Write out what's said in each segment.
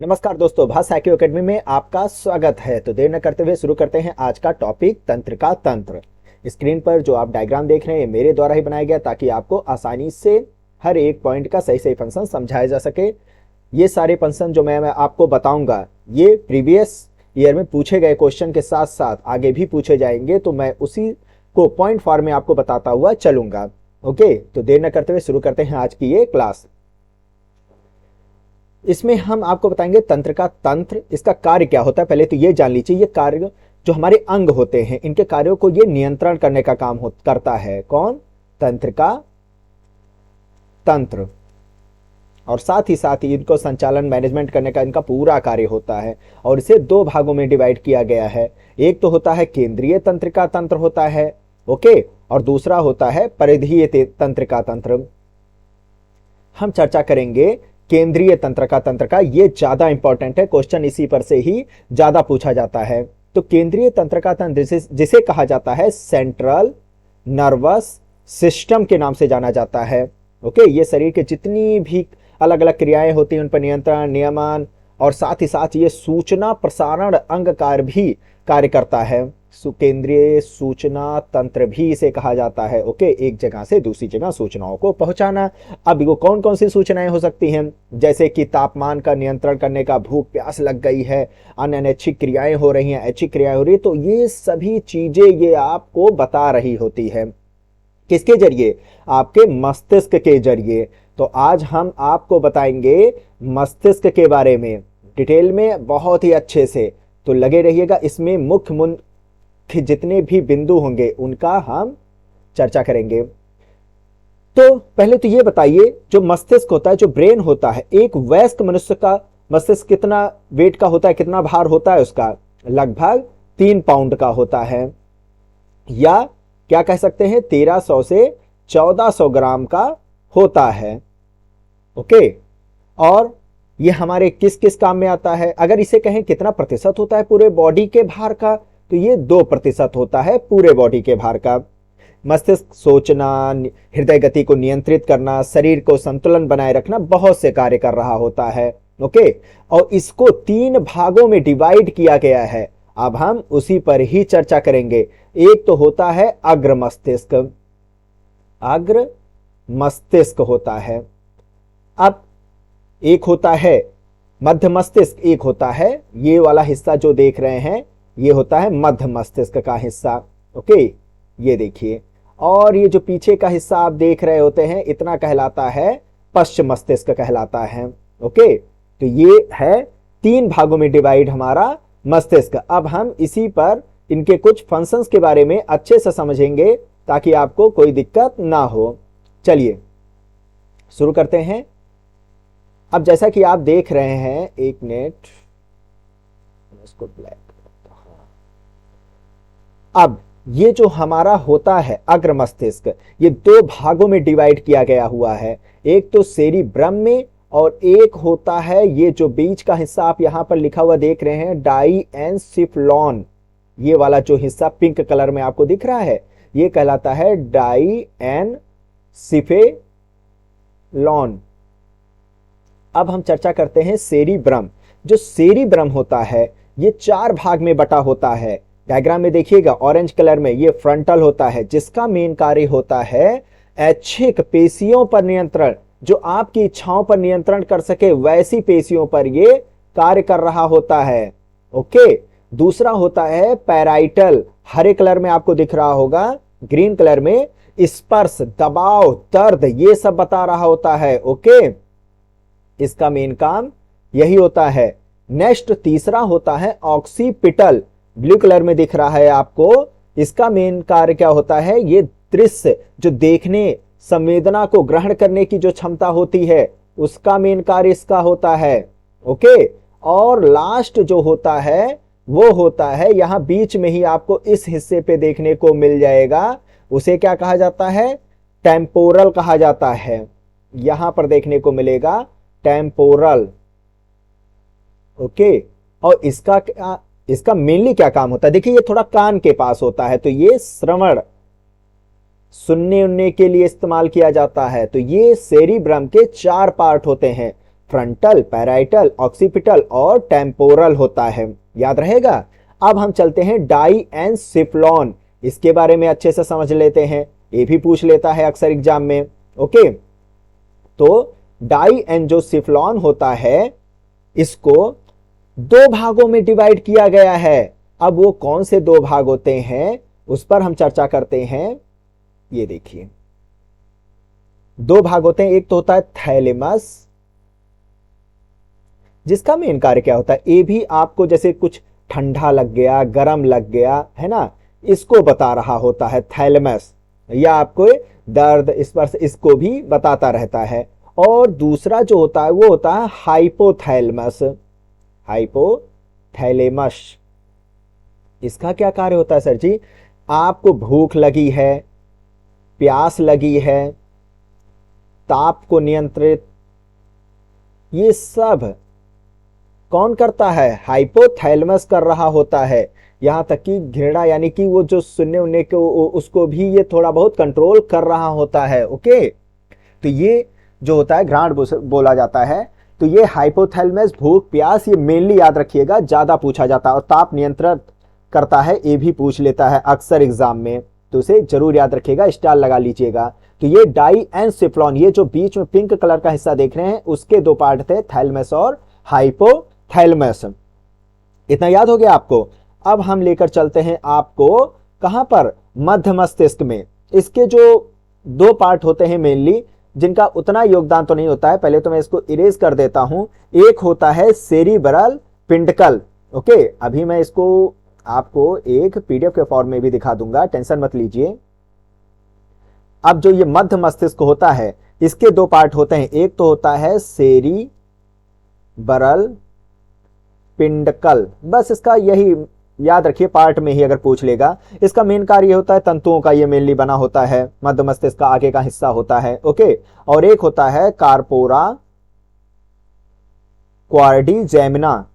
नमस्कार दोस्तों, भाषा IQ एकेडमी में आपका स्वागत है। तो देर न करते हुए शुरू करते हैं आज का टॉपिक, तंत्र का तंत्र। स्क्रीन पर जो आप डायग्राम देख रहे हैं ये मेरे द्वारा ही बनाया गया ताकि आपको आसानी से हर एक पॉइंट का सही सही फंक्शन समझाया जा सके। ये सारे फंक्शन जो मैं आपको बताऊंगा ये प्रीवियस ईयर में पूछे गए क्वेश्चन के साथ साथ आगे भी पूछे जाएंगे, तो मैं उसी को पॉइंट फॉर्म में आपको बताता हुआ चलूंगा। ओके, तो देर न करते हुए शुरू करते हैं आज की ये क्लास। इसमें हम आपको बताएंगे तंत्र का तंत्र, इसका कार्य क्या होता है। पहले तो ये जान लीजिए, ये कार्य जो हमारे अंग होते हैं इनके कार्यों को ये नियंत्रण करने का काम करता है। कौन? तंत्र का तंत्र। और साथ ही इनको संचालन मैनेजमेंट करने का इनका पूरा कार्य होता है। और इसे दो भागों में डिवाइड किया गया है। एक तो होता है केंद्रीय तंत्र का तंत्र होता है, ओके, और दूसरा होता है परिधीय तंत्र का तंत्र। हम चर्चा करेंगे केंद्रीय तंत्र का। ये ज्यादा इंपॉर्टेंट है, क्वेश्चन इसी पर से ही ज्यादा पूछा जाता है। तो केंद्रीय तंत्र का तंत्र जिसे कहा जाता है सेंट्रल नर्वस सिस्टम के नाम से जाना जाता है। ओके, ये शरीर के जितनी भी अलग अलग क्रियाएं होती हैं उन पर नियंत्रण, नियमन और साथ ही साथ ये सूचना प्रसारण अंग कार्य भी कार्य करता है। केंद्रीय सूचना तंत्र भी इसे कहा जाता है। ओके, एक जगह से दूसरी जगह सूचनाओं को पहुंचाना। अब वो कौन कौन सी सूचनाएं हो सकती हैं, जैसे कि तापमान का नियंत्रण करने का, भूख प्यास लग गई है, अन्य अनैच्छिक क्रियाएं हो रही हैं, ऐच्छिक क्रियाएं हो रही है, तो ये सभी चीजें ये आपको बता रही होती है। किसके जरिए? आपके मस्तिष्क के जरिए। तो आज हम आपको बताएंगे मस्तिष्क के बारे में डिटेल में, बहुत ही अच्छे से। तो लगे रहिएगा, इसमें मुख्य जितने भी बिंदु होंगे उनका हम चर्चा करेंगे। तो पहले तो ये बताइए, जो मस्तिष्क होता है, जो ब्रेन होता है, एक वयस्क मनुष्य का मस्तिष्क कितना वेट का होता है, कितना भार होता है उसका? लगभग 3 पाउंड का होता है, या क्या कह सकते हैं 1300 से 1400 ग्राम का होता है। ओके, और ये हमारे किस किस काम में आता है? अगर इसे कहें कितना प्रतिशत होता है पूरे बॉडी के भार का, तो ये 2% होता है पूरे बॉडी के भार का। मस्तिष्क सोचना, हृदय गति को नियंत्रित करना, शरीर को संतुलन बनाए रखना, बहुत से कार्य कर रहा होता है। ओके, और इसको 3 भागों में डिवाइड किया गया है। अब हम उसी पर ही चर्चा करेंगे। एक तो होता है अग्र मस्तिष्क, अग्र मस्तिष्क होता है। अब एक होता है मध्य मस्तिष्क, एक होता है ये वाला हिस्सा जो देख रहे हैं, ये होता है मध्य मस्तिष्क का हिस्सा। ओके, ये देखिए, और ये जो पीछे का हिस्सा आप देख रहे होते हैं, इतना कहलाता है पश्चिम मस्तिष्क कहलाता है। ओके, तो ये है 3 भागों में डिवाइड हमारा मस्तिष्क। अब हम इसी पर इनके कुछ फंक्शंस के बारे में अच्छे से समझेंगे ताकि आपको कोई दिक्कत ना हो। चलिए शुरू करते हैं। अब जैसा कि आप देख रहे हैं, एक मिनट, इसको ब्लैक। अब ये जो हमारा होता है अग्र मस्तिष्क, ये 2 भागों में डिवाइड किया गया हुआ है। एक तो सेरिब्रम में, और एक होता है ये जो बीच का हिस्सा आप यहां पर लिखा हुआ देख रहे हैं, डाईएनसिफलॉन। ये वाला जो हिस्सा पिंक कलर में आपको दिख रहा है, ये कहलाता है डाईएनसिफेलॉन। अब हम चर्चा करते हैं सेरिब्रम। जो सेरिब्रम होता है ये 4 भाग में बटा होता है। डायग्राम में देखिएगा ऑरेंज कलर में, ये फ्रंटल होता है जिसका मेन कार्य होता है ऐच्छिक पेशियों पर नियंत्रण। जो आपकी इच्छाओं पर नियंत्रण कर सके वैसी पेशियों पर ये कार्य कर रहा होता है। ओके, दूसरा होता है पैराइटल, हरे कलर में आपको दिख रहा होगा, ग्रीन कलर में स्पर्श, दबाव, दर्द, ये सब बता रहा होता है। ओके, इसका मेन काम यही होता है। नेक्स्ट तीसरा होता है ऑक्सीपिटल, ब्लू कलर में दिख रहा है आपको। इसका मेन कार्य क्या होता है? ये दृश्य जो देखने, संवेदना को ग्रहण करने की जो क्षमता होती है, उसका मेन कार्य इसका होता है। ओके, और लास्ट जो होता है वो होता है, यहां बीच में ही आपको इस हिस्से पे देखने को मिल जाएगा, उसे क्या कहा जाता है? टेम्पोरल कहा जाता है। यहां पर देखने को मिलेगा टेम्पोरल। ओके, और इसका मेनली क्या काम होता है? देखिए, ये थोड़ा कान के पास होता है, तो ये श्रवण, सुनने उनने के लिए इस्तेमाल किया जाता है। तो ये सेरिब्रम के 4 पार्ट होते हैं। फ्रंटल, पैराइटल, ऑक्सीपिटल और टेम्पोरल होता है। याद रहेगा। अब हम चलते हैं डाईएनसेफ्लॉन, इसके बारे में अच्छे से समझ लेते हैं, ये भी पूछ लेता है अक्सर एग्जाम में। ओके, तो डाईएनसेफ्लॉन होता है, इसको दो भागों में डिवाइड किया गया है। अब वो कौन से दो भाग होते हैं उस पर हम चर्चा करते हैं। ये देखिए, दो भाग होते हैं, एक तो होता है थैलेमस, जिसका मेन कार्य क्या होता है, ये भी आपको जैसे कुछ ठंडा लग गया, गरम लग गया है ना, इसको बता रहा होता है थैलेमस, या आपको दर्द स्पर्श इसको भी बताता रहता है। और दूसरा जो होता है वो होता है हाइपोथैलेमस। हाइपोथैलेमस, इसका क्या कार्य होता है सर जी, आपको भूख लगी है, प्यास लगी है, ताप को नियंत्रित, ये सब कौन करता है, हाइपोथैलेमस कर रहा होता है। यहां तक कि घृणा यानी कि वो जो सुनने उन्ने को उसको भी ये थोड़ा बहुत कंट्रोल कर रहा होता है। ओके, तो ये जो होता है घ्राण बोला जाता है। तो ये हाइपोथैलेमस, भूख प्यास, ये मेनली याद रखिएगा, ज्यादा पूछा जाता है। और ताप नियंत्रण करता है, ये भी पूछ लेता है अक्सर एग्जाम में, तो उसे जरूर याद रखिएगा, स्टार लगा लीजिएगा। तो ये डाईएनसेफ्लॉन, ये जो बीच में पिंक कलर का हिस्सा देख रहे हैं, उसके दो पार्ट थे, थैलेमस और हाइपोथैलेमस। इतना याद हो गया आपको। अब हम लेकर चलते हैं आपको कहां पर, मध्य मस्तिष्क में। इसके जो दो पार्ट होते हैं मेनली, जिनका उतना योगदान तो नहीं होता है, पहले तो मैं इसको इरेज कर देता हूं। एक होता है सेरिब्रल पिंडकल। ओके, अभी मैं इसको आपको एक पीडीएफ के फॉर्म में भी दिखा दूंगा, टेंशन मत लीजिए। अब जो ये मध्य मस्तिष्क होता है, इसके दो पार्ट होते हैं, एक तो होता है सेरिब्रल पिंडकल, बस इसका यही याद रखिए, पार्ट में ही अगर पूछ लेगा। इसका मेन कार्य होता है तंतुओं का, ये मेनली बना होता है, मध्य मस्तिष्क का आगे का हिस्सा होता है। ओके, और एक होता है कार्पोरा क्वाड्रिजेमिना,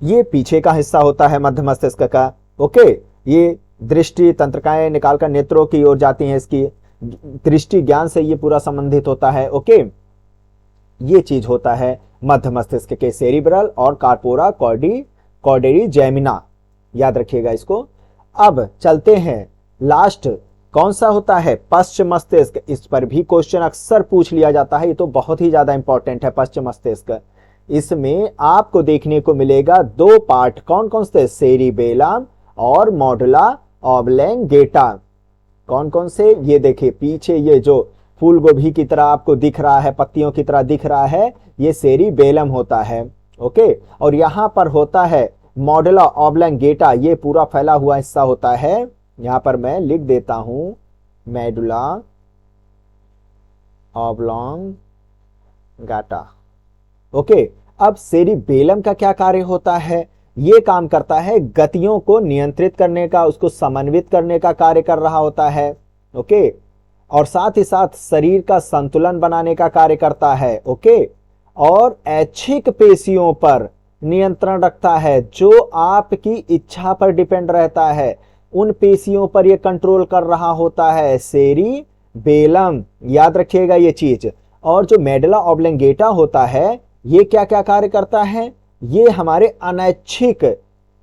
ये पीछे का हिस्सा होता है मध्य मस्तिष्क का। ओके, ये दृष्टि तंत्रिकाएं निकालकर नेत्रों की ओर जाती हैं, इसकी दृष्टि ज्ञान से ये पूरा संबंधित होता है। ओके, ये चीज होता है मध्य मस्तिष्क के, सेरिब्रल और कार्पोरा क्वाड्रिजेमिना, याद रखिएगा इसको। अब चलते हैं लास्ट, कौन सा होता है, पश्च मस्तिष्क। इस पर भी क्वेश्चन अक्सर पूछ लिया जाता है, ये तो बहुत ही ज्यादा इंपॉर्टेंट है पश्च मस्तिष्क। इसमें आपको देखने को मिलेगा दो पार्ट, कौन कौन से, सेरिबेलम और मॉडुला ऑब्लैंगेटा। कौन कौन से, ये देखिए पीछे ये जो फूल गोभी की तरह आपको दिख रहा है, पत्तियों की तरह दिख रहा है, ये सेरिबेलम होता है। ओके, और यहां पर होता है मॉडुला ऑब्लैंगेटा, ये पूरा फैला हुआ हिस्सा होता है। यहां पर मैं लिख देता हूं, मेडुला ऑब्लॉन्गाटा। ओके, अब सेरिबेलम का क्या कार्य होता है, ये काम करता है गतियों को नियंत्रित करने का, उसको समन्वित करने का कार्य कर रहा होता है। ओके, और साथ ही साथ शरीर का संतुलन बनाने का कार्य करता है। ओके, और ऐच्छिक पेशियों पर नियंत्रण रखता है, जो आपकी इच्छा पर डिपेंड रहता है, उन पेशियों पर यह कंट्रोल कर रहा होता है सेरिबेलम, याद रखिएगा ये चीज। और जो मेडुला ऑब्लैंगेटा होता है, ये क्या क्या कार्य करता है, ये हमारे अनैच्छिक,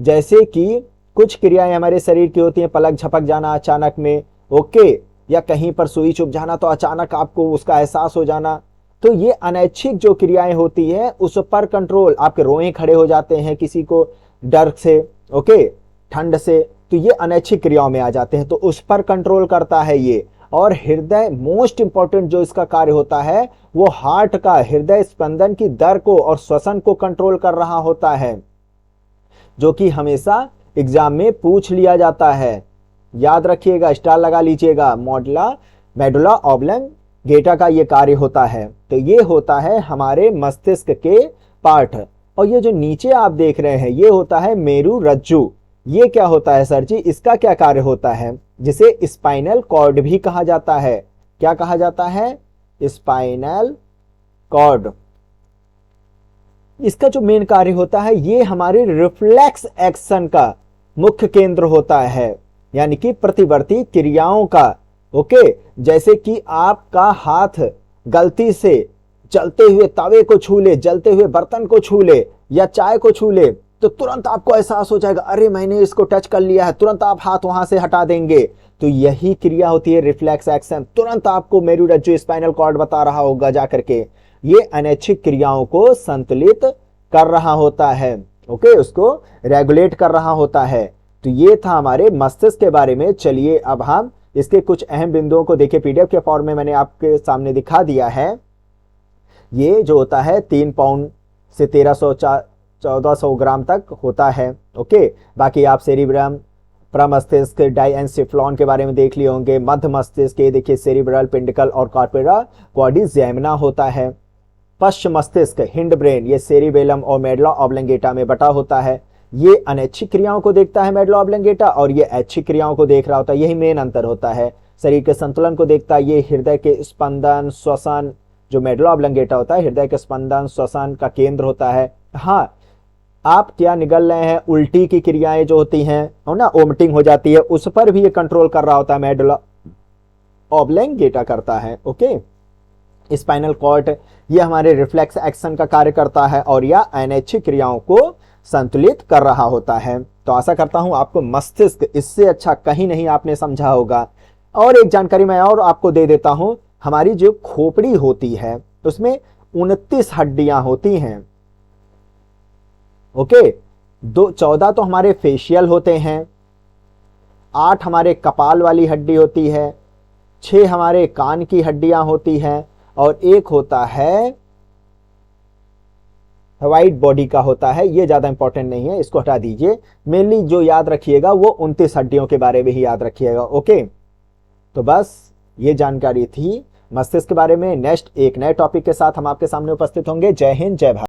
जैसे कि कुछ क्रियाएं हमारे शरीर की होती हैं, पलक झपक जाना अचानक में, ओके, या कहीं पर सुई चुभ जाना तो अचानक आपको उसका एहसास हो जाना, तो ये अनैच्छिक जो क्रियाएं होती है उस पर कंट्रोल, आपके रोए खड़े हो जाते हैं किसी को डर से, ओके, ठंड से, तो ये अनैच्छिक क्रियाओं में आ जाते हैं, तो उस पर कंट्रोल करता है ये। और हृदय, मोस्ट इंपॉर्टेंट जो इसका कार्य होता है, वो हार्ट का, हृदय स्पंदन की दर को और श्वसन को कंट्रोल कर रहा होता है, जो कि हमेशा एग्जाम में पूछ लिया जाता है। याद रखिएगा, स्टार लगा लीजिएगा, मेडुला ऑब्लैंगेटा का ये कार्य होता है। तो ये होता है हमारे मस्तिष्क के पार्ट। और ये जो नीचे आप देख रहे हैं, ये होता है मेरुरज्जु। ये क्या होता है सर जी, इसका क्या कार्य होता है, जिसे स्पाइनल कॉर्ड भी कहा जाता है। क्या कहा जाता है, स्पाइनल कॉर्ड। इसका जो मेन कार्य होता है, ये हमारे रिफ्लेक्स एक्शन का मुख्य केंद्र होता है, यानी कि प्रतिवर्ती क्रियाओं का ओके, जैसे कि आपका हाथ गलती से जलते हुए तवे को छू ले, जलते हुए बर्तन को छू ले या चाय को छू ले, तो तुरंत आपको एहसास हो जाएगा अरे मैंने इसको टच कर लिया है, तुरंत आप हाथ वहां से हटा देंगे। तो यही क्रिया होती है रिफ्लेक्स एक्शन। तुरंत आपको मेरुरज्जु स्पाइनल कॉर्ड बता रहा होगा जाकर के, ये अनैच्छिक क्रियाओं को संतुलित कर रहा होता है। ओके, उसको रेगुलेट कर रहा होता है। तो ये था हमारे मस्तिष्क के बारे में। चलिए अब हम इसके कुछ अहम बिंदुओं को देखिए। पीडीएफ के फॉर्म में मैंने आपके सामने दिखा दिया है। ये जो होता है 3 पाउंड से 1300-1400 ग्राम तक होता है। ओके, बाकी आप सेरिब्रम, प्रमस्तिष्क, डाइएन्सेफ्लॉन के बारे में देख लिए होंगे। मध्य मस्तिष्क, ये देखिए सेरिब्रल, पिंडिकल और कॉर्पोरा क्वाड्रिजेमिना होता है। पश्च मस्तिष्क, हिंड ब्रेन, ये सेरिबेलम और मेडुला ऑब्लंगेटा में बटा होता है। ये अनैच्छिक क्रियाओं को देखता है मेडुला ऑब्लंगेटा, और ये ऐच्छिक क्रियाओं को देख रहा होता है। यही मेन अंतर होता है। शरीर के संतुलन को देखता है, ये हृदय के स्पंदन, श्वसन, जो मेडुला ऑब्लंगेटा होता है हृदय के स्पंदन श्वसन का केंद्र होता है। हाँ, आप क्या निगल रहे हैं, उल्टी की क्रियाएं जो होती हैं हो ना, वोमिटिंग हो जाती है, उस पर भी ये कंट्रोल कर रहा होता है, मेडुला ऑब्लंगेटा करता है। ओके, स्पाइनल कॉर्ड ये हमारे रिफ्लेक्स एक्शन का कार्य करता है और यह अनैच्छिक क्रियाओं को संतुलित कर रहा होता है। तो आशा करता हूं आपको मस्तिष्क इससे अच्छा कहीं नहीं आपने समझा होगा। और एक जानकारी मैं और आपको दे देता हूं, हमारी जो खोपड़ी होती है उसमें 29 हड्डियां होती हैं। ओके, 14 तो हमारे फेशियल होते हैं, 8 हमारे कपाल वाली हड्डी होती है, 6 हमारे कान की हड्डियां होती हैं, और एक होता है व्हाइट बॉडी का होता है। ये ज्यादा इंपॉर्टेंट नहीं है, इसको हटा दीजिए। मेनली जो याद रखिएगा वो 29 हड्डियों के बारे में ही याद रखिएगा। ओके, तो बस ये जानकारी थी मस्तिष्क के बारे में। नेक्स्ट एक नए टॉपिक के साथ हम आपके सामने उपस्थित होंगे। जय हिंद, जय भारत।